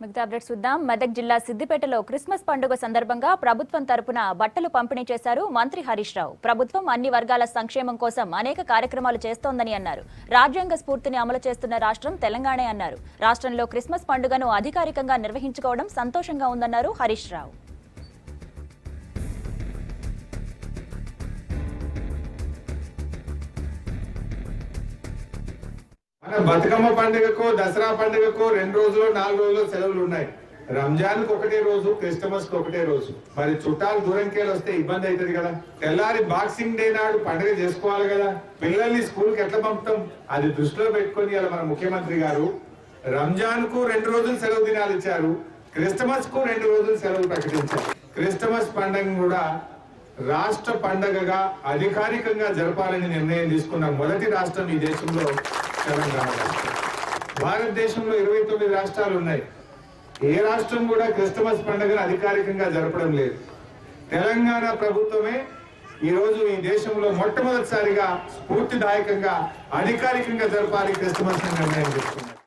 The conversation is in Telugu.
మిగతా అప్డేట్స్ చూద్దాం. మెదక్ జిల్లా సిద్దిపేటలో క్రిస్మస్ పండుగ సందర్భంగా ప్రభుత్వం తరపున బట్టలు పంపిణీ చేశారు మంత్రి హరీష్ రావు. ప్రభుత్వం అన్ని వర్గాల సంక్షేమం కోసం అనేక కార్యక్రమాలు చేస్తోందని అన్నారు. రాజ్యాంగ స్ఫూర్తిని అమలు చేస్తున్న రాష్ట్రం తెలంగాణ అన్నారు. రాష్ట్రంలో క్రిస్మస్ పండుగను అధికారికంగా నిర్వహించుకోవడం సంతోషంగా ఉందన్నారు హరీష్ రావు. బతుకమ్మ పండుగకు దసరా పండుగకు 2 రోజులు 4 రోజులు సెలవులు ఉన్నాయి. రంజాన్ కు ఒకటే రోజు, క్రిస్టమస్ కు ఒకటే రోజు. మరి చుట్టాలు దూరంకేలు వస్తే ఇబ్బంది అవుతుంది కదా. తెల్లారి బాక్సింగ్ డే నాడు పండుగ చేసుకోవాలి కదా. పిల్లల్ని స్కూల్ కి ఎట్లా పంపుతాం? అది దృష్టిలో పెట్టుకుని ఇలా మన ముఖ్యమంత్రి గారు రంజాన్ కు 2 రోజులు సెలవు దినాలు ఇచ్చారు, క్రిస్టమస్ కు 2 రోజులు సెలవు ప్రకటించారు. క్రిస్టమస్ పండుగ కూడా రాష్ట్ర పండుగగా అధికారికంగా జరపాలని నిర్ణయం తీసుకున్న మొదటి రాష్ట్రం ఈ దేశంలో తెలంగాణ రాష్ట్రం. భారతదేశంలో 29 రాష్ట్రాలు ఉన్నాయి. ఏ రాష్ట్రం కూడా క్రిస్టమస్ పండుగను అధికారికంగా జరపడం లేదు. తెలంగాణ ప్రభుత్వమే ఈ రోజు ఈ దేశంలో మొట్టమొదటిసారిగా స్ఫూర్తిదాయకంగా అధికారికంగా జరపాలి క్రిస్టమస్ నిర్ణయం తీసుకున్నారు.